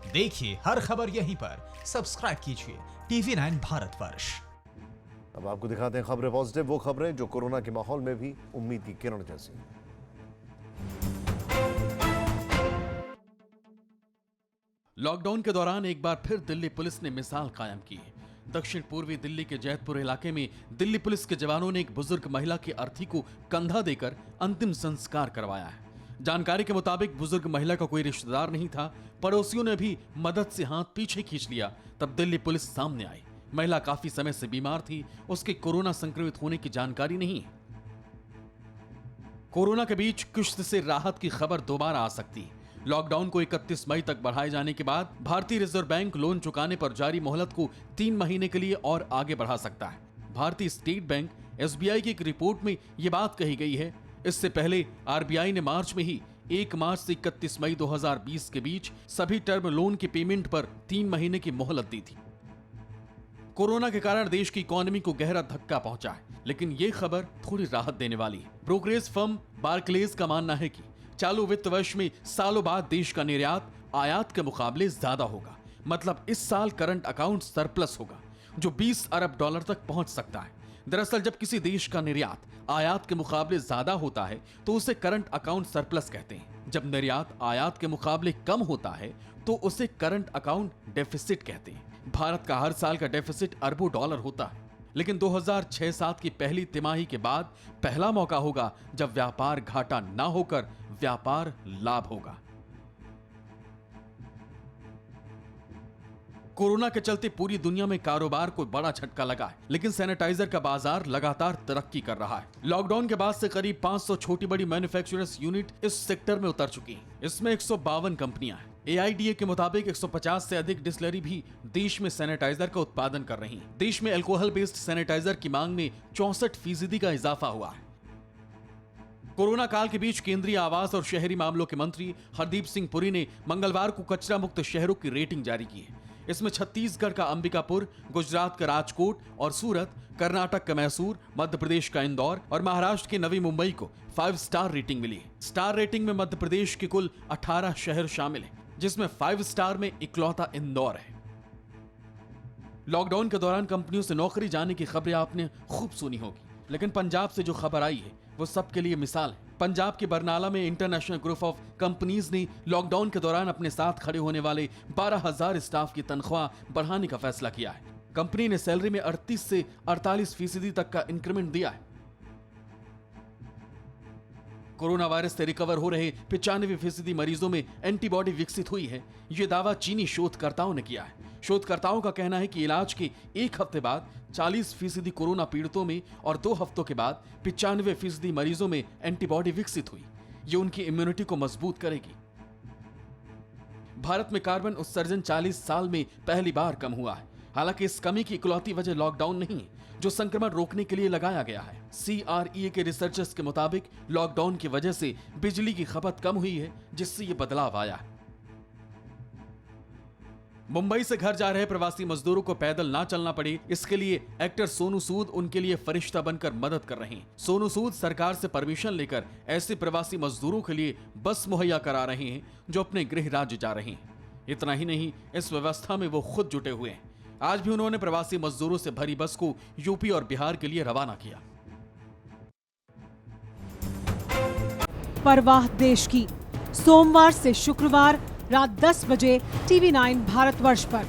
देखिए हर खबर यहीं पर, सब्सक्राइब कीजिए TV9 भारतवर्ष। अब आपको दिखाते हैं खबरें पॉजिटिव, वो खबरें जो कोरोना के माहौल में भी उम्मीद की किरण जैसी। लॉकडाउन के दौरान एक बार फिर दिल्ली पुलिस ने मिसाल कायम की है। दक्षिण पूर्वी दिल्ली के जैतपुर इलाके में दिल्ली पुलिस के जवानों ने एक बुजुर्ग महिला की अर्थी को कंधा देकर अंतिम संस्कार करवाया है। जानकारी के मुताबिक बुजुर्ग महिला का कोई रिश्तेदार नहीं था। पड़ोसियों ने भी मदद से हाथ पीछे खींच लिया, तब दिल्ली पुलिस सामने आई। महिला काफी समय से बीमार थी, उसके कोरोना संक्रमित होने की जानकारी नहीं है। कोरोना के बीच किश्त से राहत की खबर दोबारा आ सकती है। लॉकडाउन को 31 मई तक बढ़ाए जाने के बाद भारतीय रिजर्व बैंक लोन चुकाने पर जारी मोहलत को 3 महीने के लिए और आगे बढ़ा सकता है। भारतीय स्टेट बैंक SBI की एक रिपोर्ट में यह बात कही गई है। इससे पहले RBI ने मार्च में ही 1 मार्च से 31 मई 2020 के बीच सभी टर्म लोन की पेमेंट पर 3 महीने की मोहलत दी थी। कोरोना के कारण देश की इकोनॉमी को गहरा धक्का पहुंचा है, लेकिन ये खबर थोड़ी राहत देने वाली है। ब्रोकरेज फर्म बार्कलेज का मानना है कि चालू वित्त वर्ष में सालों बाद देश का निर्यात आयात के मुकाबले ज्यादा होगा। मतलब इस साल करंट अकाउंट सरप्लस होगा, जो 20 अरब डॉलर तक पहुंच सकता है। दरअसल जब किसी देश का निर्यात आयात के मुकाबले ज्यादा होता है तो उसे करंट अकाउंट सरप्लस कहते हैं। जब निर्यात आयात के मुकाबले कम होता है तो उसे करंट अकाउंट डेफिसिट कहते हैं। भारत का हर साल का डेफिसिट अरबों डॉलर होता है, लेकिन 2006-07 की पहली तिमाही के बाद पहला मौका होगा जब व्यापार घाटा ना होकर व्यापार लाभ होगा। कोरोना के चलते पूरी दुनिया में कारोबार को बड़ा झटका लगा है, लेकिन सैनिटाइजर का बाजार लगातार तरक्की कर रहा है। लॉकडाउन के बाद से करीब 500 छोटी बड़ी मैन्युफैक्चरर्स यूनिट इस सेक्टर में उतर चुकी हैं। इसमें 152 कंपनियां हैं। AIDA के मुताबिक 150 से अधिक डिस्टिलरी भी देश में सैनिटाइजर का उत्पादन कर रही हैं। देश में अल्कोहल बेस्ड सैनिटाइजर की मांग में 64% का इजाफा हुआ है। कोरोना काल के बीच केंद्रीय आवास और शहरी मामलों के मंत्री हरदीप सिंह पुरी ने मंगलवार को कचरा मुक्त शहरों की रेटिंग जारी की है। इसमें छत्तीसगढ़ का अंबिकापुर, गुजरात का राजकोट और सूरत, कर्नाटक का मैसूर, मध्य प्रदेश का इंदौर और महाराष्ट्र के नवी मुंबई को 5 स्टार रेटिंग मिली है। स्टार रेटिंग में मध्य प्रदेश के कुल 18 शहर शामिल हैं, जिसमें 5 स्टार में इकलौता इंदौर है। लॉकडाउन के दौरान कंपनियों से नौकरी जाने की खबरें आपने खूब सुनी होगी, लेकिन पंजाब से जो खबर आई है वो सबके लिए मिसाल है। पंजाब के बरनाला में इंटरनेशनल ग्रुप ऑफ कंपनीज ने लॉकडाउन के दौरान अपने साथ खड़े होने वाले 12,000 स्टाफ की तनख्वाह बढ़ाने का फैसला किया है। कंपनी ने सैलरी में 38 से 48% तक का इंक्रीमेंट दिया है। कोरोना वायरस से रिकवर हो रहे 95% मरीजों में एंटीबॉडी विकसित हुई है। यह दावा चीनी शोधकर्ताओं ने किया है। शोधकर्ताओं का कहना है कि इलाज के 1 हफ्ते बाद 40% कोरोना पीड़ितों में और 2 हफ्तों के बाद 95% मरीजों में एंटीबॉडी विकसित हुई। ये उनकी इम्यूनिटी को मजबूत करेगी। भारत में कार्बन उत्सर्जन 40 साल में पहली बार कम हुआ है। हालांकि इस कमी की इकलौती वजह लॉकडाउन नहीं है, जो संक्रमण रोकने के लिए लगाया गया है। CREA के रिसर्चर्स के मुताबिक लॉकडाउन की वजह से बिजली की खपत कम हुई है, जिससे ये बदलाव आया है। मुंबई से घर जा रहे प्रवासी मजदूरों को पैदल ना चलना पड़े, इसके लिए एक्टर सोनू सूद उनके लिए फरिश्ता बनकर मदद कर रहे हैं। सोनू सूद सरकार से परमिशन लेकर ऐसे प्रवासी मजदूरों के लिए बस मुहैया करा रहे हैं जो अपने गृह राज्य जा रहे हैं। इतना ही नहीं, इस व्यवस्था में वो खुद जुटे हुए हैं। आज भी उन्होंने प्रवासी मजदूरों से भरी बस को यूपी और बिहार के लिए रवाना किया। परवाह देश की, सोमवार से शुक्रवार रात 10 बजे TV9 भारतवर्ष पर।